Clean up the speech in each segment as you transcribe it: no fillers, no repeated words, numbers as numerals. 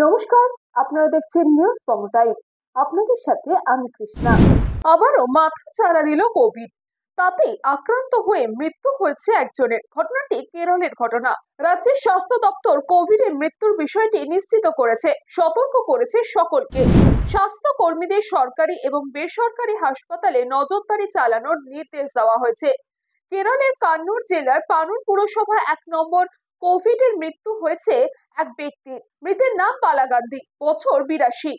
নমস্কার, আপনারা দেখছেন নিউজ বঙ্গ টাইম। আপনাদের সাথে আমি কৃষ্ণা। আবারও মাথা চাড়া দিল কোভিড, তাতে আক্রান্ত হয়ে মৃত্যু হয়েছে একজনের। ঘটনাটি কেরলের ঘটনা। রাজ্যের স্বাস্থ্য দপ্তর কোভিডের মৃত্যুর বিষয়টি নিশ্চিত করেছে, সতর্ক করেছে সকলকে। স্বাস্থ্য কর্মীদের সরকারি এবং বেসরকারি হাসপাতালে নজরদারি চালানোর নির্দেশ দেওয়া হয়েছে। কেরলের কান্নুর জেলার পানুর পুরসভা 1 নম্বর কোভিডের মৃত্যু হয়েছে এক ব্যক্তির। মৃতের নাম বালাগান্ধী, বছর 82।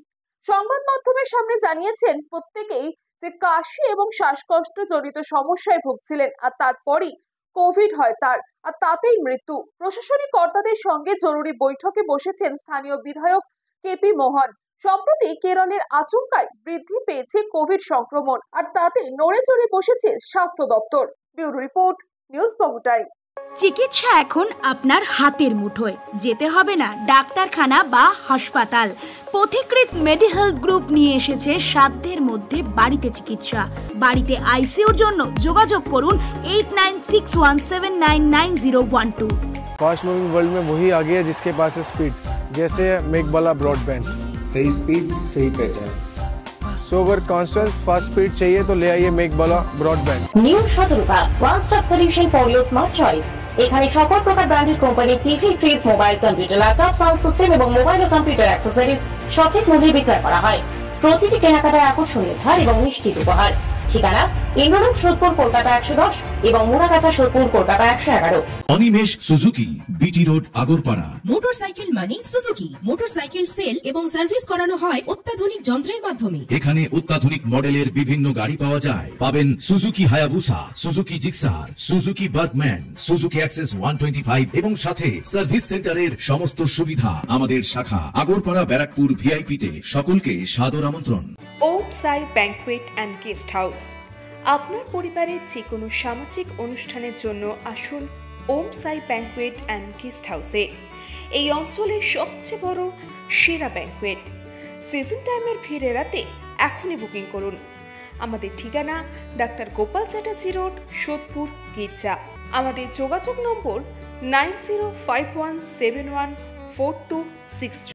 সংবাদ মাধ্যমের সামনে জানিয়েছেন প্রত্যেকেই যে কাশি এবং শ্বাসকষ্ট জনিত সমস্যায় ভুগছিলেন, আর তারপরই কোভিড হয় তার, আর তাতেই মৃত্যু। প্রশাসনিক কর্তাদের সঙ্গে জরুরি বৈঠকে বসেছেন স্থানীয় বিধায়ক কেপি মোহন। সম্প্রতি কেরলের আচমকায় বৃদ্ধি পেয়েছে কোভিড সংক্রমণ, আর তাতে নড়ে চড়ে বসেছে স্বাস্থ্য দপ্তর। ব্যুরো রিপোর্ট, নিউজ বঙ্গ টাইম। চিকিৎসা এখন আপনার হাতের মুঠোয়। যেতে হবে না ডাক্তারখানা বা হাসপাতাল। পথিকৃৎ মেডিহেলথ গ্রুপ নিয়ে এসেছে সাধ্যের মধ্যে বাড়িতে চিকিৎসা। বাড়িতে আইসিইউর জন্য যোগাযোগ করুন 8961799012। फास्ट मूविंग वर्ल्ड में वही आगे है जिसके पास है स्पीड, जैसे मेघबाला ब्रॉडबैंड। सही स्पीड सही पहचान। सो अगर कांस्टेंट फास्ट स्पीड चाहिए तो ले आइए Meghbala broadband. New Shatarupa one stop solution for your smart choice. এখানে সকল প্রকার ব্র্যান্ডেড কোম্পানির TV, fridge, mobile, computer, laptop, sound system এবং মোবাইল ও কম্পিউটার অ্যাক্সেসরিজ সঠিক মূল্যে বিক্রয় করা হয়। প্রতিটি কেনাকাটায় আকর্ষণীয় ছাড় এবং নিশ্চিত উপহার। ঠিকানা ইন্দ্রলোক সোদপুর কলকাতা 110 এবং Muragachha Sodepur Kolkata 111। Animesh Suzuki, BT road, Agarpara. Motorcycle মানে সুজুকি। মোটরসাইকেল সেল এবং সার্ভিস করানো হয় অত্যাধুনিক যন্ত্রের মাধ্যমে। এখানে অত্যাধুনিক মডেলের বিভিন্ন গাড়ি পাওয়া যায়। পাবেন Suzuki Hayabusa, Suzuki Gixxer, Suzuki Bergman, Suzuki access 125 এবং সাথে সার্ভিস সেন্টারের সমস্ত সুবিধা। আমাদের শাখা আগরপাড়া ব্যারাকপুর ভিআইপি তে। সকলকে সাদর আমন্ত্রণ। ওম সাই ব্যাংকুয়েট অ্যান্ড গেস্ট হাউস। আপনার পরিবারের যে কোনো সামাজিক অনুষ্ঠানের জন্য আসুন ওম সাই ব্যাংকুয়েট অ্যান্ড গেস্ট হাউসে। এই অঞ্চলের সবচেয়ে বড় সেরা ব্যাংকুয়েট। সিজন টাইমের ভিড় এড়াতে এখনই বুকিং করুন। আমাদের ঠিকানা ডাক্তার গোপাল চ্যাটার্জি রোড, সোদপুর, গির্জা। আমাদের যোগাযোগ নম্বর 9051714263।